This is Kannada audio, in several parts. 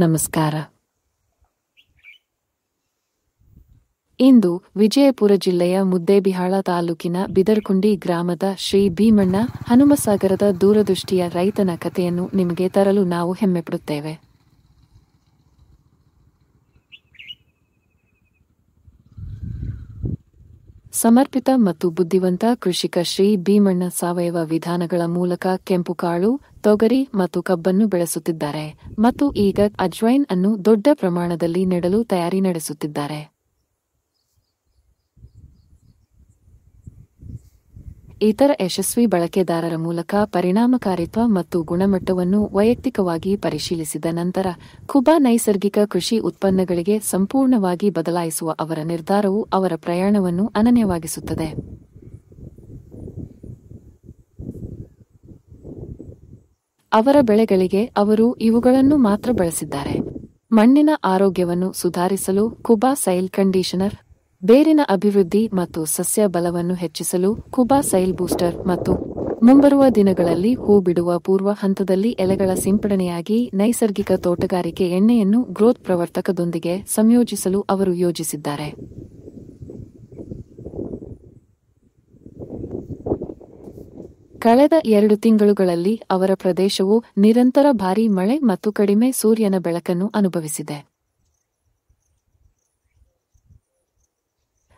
ನಮಸ್ಕಾರ. ಇಂದು ವಿಜಯಪುರ ಜಿಲ್ಲೆಯ ಮುದ್ದೇಬಿಹಾಳ ತಾಲೂಕಿನ ಬಿದರಕುಂಡಿ ಗ್ರಾಮದ ಶ್ರೀ ಭೀಮಣ್ಣ ಹನುಮಸಾಗರದ ದೂರದೃಷ್ಟಿಯ ರೈತನ ಕಥೆಯನ್ನು ನಿಮಗೆ ತರಲು ನಾವು ಹೆಮ್ಮೆಪಡುತ್ತೇವೆ. ಸಮರ್ಪಿತ ಮತ್ತು ಬುದ್ಧಿವಂತ ಕೃಷಿಕ ಶ್ರೀ ಭೀಮಣ್ಣ ಸಾವಯವ ವಿಧಾನಗಳ ಮೂಲಕ ಕೆಂಪು ಕಾಳು, ತೊಗರಿ ಮತ್ತು ಕಬ್ಬನ್ನು ಬೆಳೆಸುತ್ತಿದ್ದಾರೆ ಮತ್ತು ಈಗ ಅಜ್ವೈನ್ ಅನ್ನು ದೊಡ್ಡ ಪ್ರಮಾಣದಲ್ಲಿ ನೆಡಲು ತಯಾರಿ ನಡೆಸುತ್ತಿದ್ದಾರೆ. ಇತರ ಯಶಸ್ವಿ ಬಳಕೆದಾರರ ಮೂಲಕ ಪರಿಣಾಮಕಾರಿತ್ವ ಮತ್ತು ಗುಣಮಟ್ಟವನ್ನು ವೈಯಕ್ತಿಕವಾಗಿ ಪರಿಶೀಲಿಸಿದ ನಂತರ ಕುಬಾ ನೈಸರ್ಗಿಕ ಕೃಷಿ ಉತ್ಪನ್ನಗಳಿಗೆ ಸಂಪೂರ್ಣವಾಗಿ ಬದಲಾಯಿಸುವ ಅವರ ನಿರ್ಧಾರವು ಅವರ ಪ್ರಯಾಣವನ್ನು ಅನನ್ಯವಾಗಿಸುತ್ತದೆ. ಅವರ ಬೆಳೆಗಳಿಗೆ ಅವರು ಇವುಗಳನ್ನು ಮಾತ್ರ ಬಳಸಿದ್ದಾರೆ: ಮಣ್ಣಿನ ಆರೋಗ್ಯವನ್ನು ಸುಧಾರಿಸಲು ಕುಬಾ ಸಾಯಿಲ್ ಕಂಡೀಷನರ್, ಬೇರಿನ ಅಭಿವೃದ್ಧಿ ಮತ್ತು ಸಸ್ಯ ಬಲವನ್ನು ಹೆಚ್ಚಿಸಲು ಕುಬಾ ಸಾಯಿಲ್ ಬೂಸ್ಟರ್, ಮತ್ತು ಮುಂಬರುವ ದಿನಗಳಲ್ಲಿ ಹೂ ಬಿಡುವ ಪೂರ್ವ ಹಂತದಲ್ಲಿ ಎಲೆಗಳ ಸಿಂಪಡಣೆಯಾಗಿ ನೈಸರ್ಗಿಕ ತೋಟಗಾರಿಕೆ ಎಣ್ಣೆಯನ್ನು ಗ್ರೋತ್ ಪ್ರವರ್ತಕದೊಂದಿಗೆ ಸಂಯೋಜಿಸಲು ಅವರು ಯೋಜಿಸಿದ್ದಾರೆ. ಕಳೆದ 2 ತಿಂಗಳುಗಳಲ್ಲಿ ಅವರ ಪ್ರದೇಶವು ನಿರಂತರ ಭಾರೀ ಮಳೆ ಮತ್ತು ಕಡಿಮೆ ಸೂರ್ಯನ ಬೆಳಕನ್ನು ಅನುಭವಿಸಿದೆ.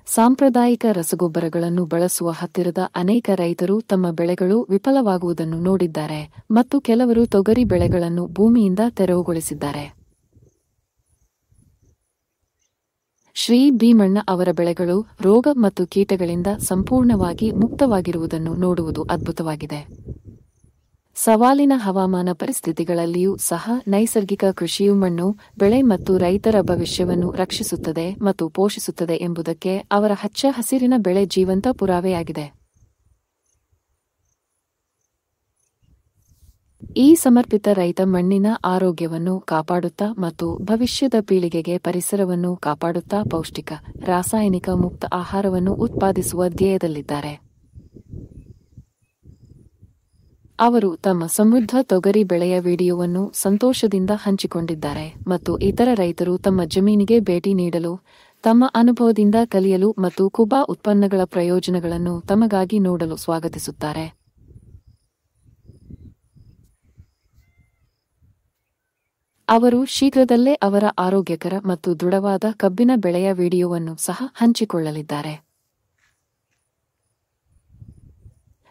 ಸಾಂಪ್ರದಾಯಿಕ ರಸಗೊಬ್ಬರಗಳನ್ನು ಬಳಸುವ ಹತ್ತಿರದ ಅನೇಕ ರೈತರು ತಮ್ಮ ಬೆಳೆಗಳು ವಿಫಲವಾಗುವುದನ್ನು ನೋಡಿದ್ದಾರೆ ಮತ್ತು ಕೆಲವರು ತೊಗರಿ ಬೆಳೆಗಳನ್ನು ಭೂಮಿಯಿಂದ ತೆರವುಗೊಳಿಸಿದ್ದಾರೆ. ಶ್ರೀ ಭೀಮಣ್ಣ ಅವರ ಬೆಳೆಗಳು ರೋಗ ಮತ್ತು ಕೀಟಗಳಿಂದ ಸಂಪೂರ್ಣವಾಗಿ ಮುಕ್ತವಾಗಿರುವುದನ್ನು ನೋಡುವುದು ಅದ್ಭುತವಾಗಿದೆ. ಸವಾಲಿನ ಹವಾಮಾನ ಪರಿಸ್ಥಿತಿಗಳಲ್ಲಿಯೂ ಸಹ ನೈಸರ್ಗಿಕ ಕೃಷಿಯು ಮಣ್ಣು, ಬೆಳೆ ಮತ್ತು ರೈತರ ಭವಿಷ್ಯವನ್ನು ರಕ್ಷಿಸುತ್ತದೆ ಮತ್ತು ಪೋಷಿಸುತ್ತದೆ ಎಂಬುದಕ್ಕೆ ಅವರ ಹಚ್ಚ ಹಸಿರಿನ ಬೆಳೆ ಜೀವಂತ ಪುರಾವೆಯಾಗಿದೆ. ಈ ಸಮರ್ಪಿತ ರೈತ ಮಣ್ಣಿನ ಆರೋಗ್ಯವನ್ನು ಕಾಪಾಡುತ್ತಾ ಮತ್ತು ಭವಿಷ್ಯದ ಪೀಳಿಗೆಗೆ ಪರಿಸರವನ್ನು ಕಾಪಾಡುತ್ತಾ ಪೌಷ್ಟಿಕ, ರಾಸಾಯನಿಕ ಮುಕ್ತ ಆಹಾರವನ್ನು ಉತ್ಪಾದಿಸುವ ಧ್ಯೇಯದಲ್ಲಿದ್ದಾರೆ. ಅವರು ತಮ್ಮ ಸಮೃದ್ಧ ತೊಗರಿ ಬೆಳೆಯ ವಿಡಿಯೋವನ್ನು ಸಂತೋಷದಿಂದ ಹಂಚಿಕೊಂಡಿದ್ದಾರೆ ಮತ್ತು ಇತರ ರೈತರು ತಮ್ಮ ಜಮೀನಿಗೆ ಭೇಟಿ ನೀಡಲು, ತಮ್ಮ ಅನುಭವದಿಂದ ಕಲಿಯಲು ಮತ್ತು ಕುಬಾ ಉತ್ಪನ್ನಗಳ ಪ್ರಯೋಜನಗಳನ್ನು ತಮಗಾಗಿ ನೋಡಲು ಸ್ವಾಗತಿಸುತ್ತಾರೆ. ಅವರು ಶೀಘ್ರದಲ್ಲೇ ಅವರ ಆರೋಗ್ಯಕರ ಮತ್ತು ದೃಢವಾದ ಕಬ್ಬಿನ ಬೆಳೆಯ ವಿಡಿಯೋವನ್ನು ಸಹ ಹಂಚಿಕೊಳ್ಳಲಿದ್ದಾರೆ.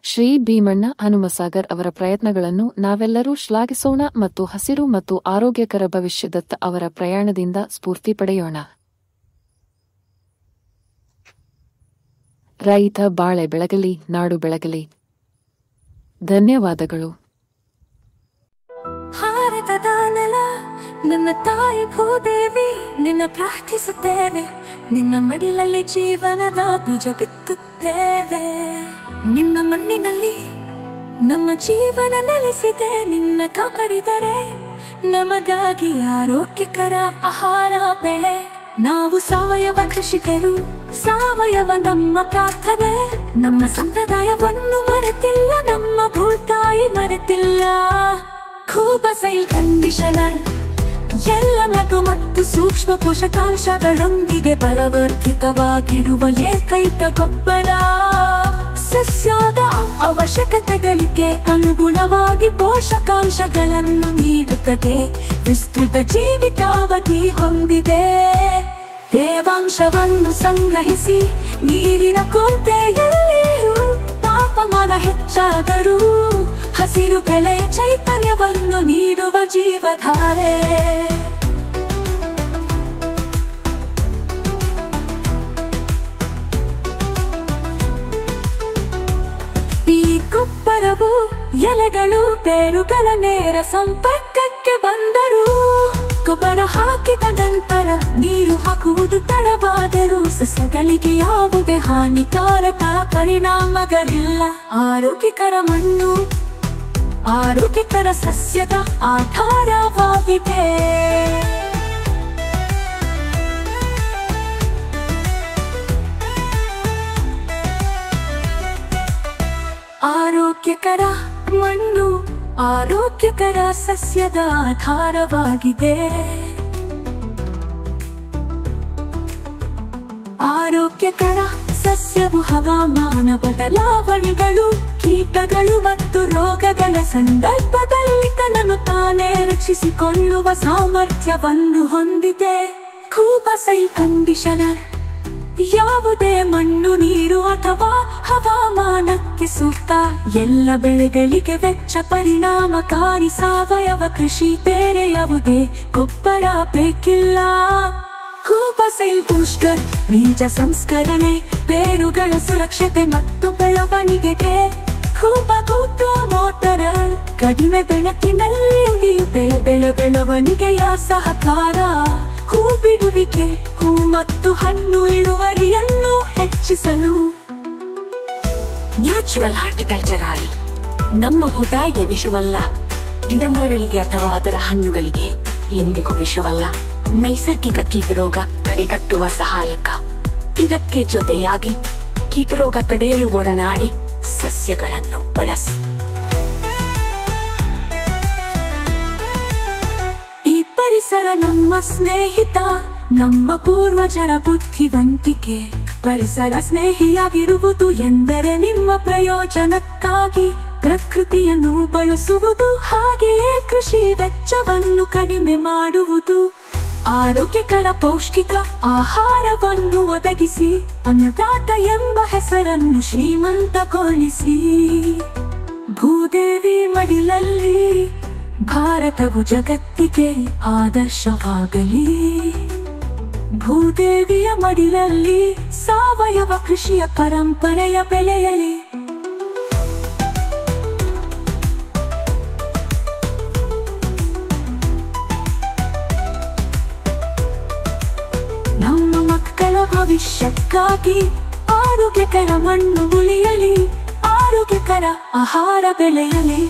ಶ್ರೀ ಭೀಮಣ್ಣ ಹನುಮಸಾಗರ್ ಅವರ ಪ್ರಯತ್ನಗಳನ್ನು ನಾವೆಲ್ಲರೂ ಶ್ಲಾಘಿಸೋಣ ಮತ್ತು ಹಸಿರು ಮತ್ತು ಆರೋಗ್ಯಕರ ಭವಿಷ್ಯದತ್ತ ಅವರ ಪ್ರಯಾಣದಿಂದ ಸ್ಫೂರ್ತಿ ಪಡೆಯೋಣ. ರೈತ ಬಾಳೆ ಬೆಳಗಲಿ, ನಾಡು ಬೆಳಗಲಿ. ಧನ್ಯವಾದಗಳು. ಭಾರತದ ನೆಲ ನನ್ನ ತಾಯಿ ಭೂದೇವಿ, ನಿನ್ನ ಪ್ರಾರ್ಥಿಸುತ್ತೇವೆ. ನಿನ್ನ ಮಡಿಲಲ್ಲಿ ಜೀವನದ ಬೀಜ ಬಿತ್ತುತ್ತೇವೆ. ನಿನ್ನ ಮಣ್ಣಿನಲ್ಲಿ ನಮ್ಮ ಜೀವನ ನೆಲೆಸಿದೆ. ನಿನ್ನ ಕಾಪಾಡಿದರೆ ನಮಗಾಗಿ ಆರೋಗ್ಯಕರ ಆಹಾರ ಬೆಳೆ. ನಾವು ಸಾವಯವ ಕೃಷಿಕರು, ಸಾವಯವ ನಮ್ಮ ಪ್ರಾರ್ಥನೆ. ನಮ್ಮ ಸಂಪ್ರದಾಯವನ್ನು ಮರೆತಿಲ್ಲ, ನಮ್ಮ ಭೂತಾಯಿ ಮರೆತಿಲ್ಲ. ಕುಬಾ ಸಾಯಿಲ್ ಕಂಡೀಷನರ್ ಎಲ್ಲ ಲಘು ಮತ್ತು ಸೂಕ್ಷ್ಮ ಪೋಷಕಾಂಶಗಳೊಂದಿಗೆ ಬಲವರ್ಧಿತವಾಗಿರುವ ಏಕೈಕ ಗೊಬ್ಬರ. ಸಸ್ಯದ ಅವಶ್ಯಕತೆಗಳಿಗೆ ಅನುಗುಣವಾಗಿ ಪೋಷಕಾಂಶಗಳನ್ನು ನೀಡುತ್ತದೆ. ವಿಸ್ತೃತ ಜೀವಿತಾವಧಿ ಹೊಂದಿದೆ. ತೇವಾಂಶವನ್ನು ಸಂಗ್ರಹಿಸಿ ನೀರಿನ ಕೊರತೆಯಲ್ಲಿಯೂ ತಾಪಮಾನ ಹೆಚ್ಚಾದರೂ ಹಸಿರು ಬೆಳೆಯ ಚೈತನ್ಯವನ್ನು ನೀಡುವ ಜೀವಧಾರೆ. ಈ ಗೊಬ್ಬರವು ಎಲೆಗಳು, ಬೇರುಗಳ ನೇರ ಸಂಪರ್ಕಕ್ಕೆ ಬಂದರೂ ಗೊಬ್ಬರ ಹಾಕಿದ ನಂತರ ನೀರು ಹಾಕುವುದು ತಡವಾದರೂ ಸಸ್ಯಗಳಿಗೆ ಯಾವುದೇ ಹಾನಿಕಾರಕ ಪರಿಣಾಮಗಳಿಲ್ಲ. ಆರೋಗ್ಯಕರ ಮಣ್ಣು ಆರೋಗ್ಯಕರ ಸಸ್ಯದ ಆಧಾರವಾಗಿದೆ. ಆರೋಗ್ಯಕರ ಮಣ್ಣು ಆರೋಗ್ಯಕರ ಸಸ್ಯದ ಆಧಾರವಾಗಿದೆ. ಆರೋಗ್ಯಕರ ಸಸ್ಯವು ಹವಾಮಾನ ಬದಲಾವಣೆಗಳು, ಕೀಟಗಳು ಮತ್ತು ರೋಗಗಳ ಸಂದರ್ಭದಲ್ಲಿ ತನ್ನನ್ನು ತಾನೇ ರಕ್ಷಿಸಿಕೊಳ್ಳುವ ಸಾಮರ್ಥ್ಯವನ್ನು ಹೊಂದಿದೆ. ಕೂಬಾ ಸೈಲ್ ಕಂಡೀಷನರ್ ಯಾವುದೇ ಮಣ್ಣು, ನೀರು ಅಥವಾ ಹವಾಮಾನಕ್ಕೆ ಸೂಕ್ತ. ಎಲ್ಲ ಬೆಳೆಗಳಿಗೆ ವೆಚ್ಚ ಪರಿಣಾಮಕಾರಿ ಸಾವಯವ ಕೃಷಿ. ಬೇರೆ ಯಾವುದೇ ಗೊಬ್ಬರ ಬೇಕಿಲ್ಲ. ಕೂಬಾ ಸೈಲ್ ಬೂಸ್ಟರ್ ಬೀಜ ಸಂಸ್ಕರಣೆ, ಬೇರುಗಳ ಸುರಕ್ಷತೆ ಮತ್ತು ಬೆಳವಣಿಗೆಗೆ. ಕೂಬಾ ಕೂತು ಮೋಟರ್ ಕಡಿಮೆ ಬೆಳಕಿನಲ್ಲಿ ಉಳಿಯುತ್ತೆ. ಬೆಳವಣಿಗೆಯ ಸಹಕಾರ. ಹೂ ಬಿಡುವಿಕೆ, ಹೂ ಮತ್ತು ಹಣ್ಣು ಇಳುವರಿಯನ್ನು ಹೆಚ್ಚಿಸಲು. ನ್ಯಾಚುರಲ್ ಹಾರ್ಟಿಕಲ್ಚರ್ ನಮ್ಮ ಊಟಗೆ ವಿಷವಲ್ಲ, ಗಿಡಮರಗಳಿಗೆ ಅಥವಾ ಅದರ ಹಣ್ಣುಗಳಿಗೆ ಎಂದಿಗೂ ವಿಷವಲ್ಲ. ನೈಸರ್ಗಿಕ ಕೀಟರೋಗ ತಡೆಗಟ್ಟುವ ಸಹಾಯಕ. ಇದಕ್ಕೆ ಜೊತೆಯಾಗಿ ಕೀಟರೋಗ ತಡೆಯಲು ಒಡನಾಡಿ ಸಸ್ಯಗಳನ್ನು ಬಳಸಿ. ಈ ಪರಿಸರ ನಮ್ಮ ಸ್ನೇಹಿತ, ನಮ್ಮ ಪೂರ್ವಜರ ಬುದ್ಧಿವಂತಿಕೆ. ಪರಿಸರ ಸ್ನೇಹಿಯಾಗಿರುವುದು ಎಂದರೆ ನಿಮ್ಮ ಪ್ರಯೋಜನಕ್ಕಾಗಿ ಪ್ರಕೃತಿಯನ್ನು ಬಳಸುವುದು, ಹಾಗೆಯೇ ಕೃಷಿ ವೆಚ್ಚವನ್ನು ಕಡಿಮೆ ಮಾಡುವುದು. ಆರೋಗ್ಯಕರ ಪೌಷ್ಟಿಕ ಆಹಾರವನ್ನು ಒದಗಿಸಿ ಅನ್ನದಾತ ಎಂಬ ಹೆಸರನ್ನು ಶ್ರೀಮಂತಗೊಳಿಸಿ. ಭೂದೇವಿ ಮಡಿಲಲ್ಲಿ ಭಾರತವು ಜಗತ್ತಿಗೆ ಆದರ್ಶವಾಗಲಿ. ಭೂದೇವಿಯ ಮಡಿಲಲ್ಲಿ ಸಾವಯವ ಕೃಷಿಯ ಪರಂಪರೆಯ ಬೆಳೆಯಲಿ. ನಮ್ಮ ಮಕ್ಕಳ ಭವಿಷ್ಯಕ್ಕಾಗಿ ಆರೋಗ್ಯಕರ ಮಣ್ಣು ಉಳಿಯಲಿ, ಆರೋಗ್ಯಕರ ಆಹಾರ ಬೆಳೆಯಲಿ.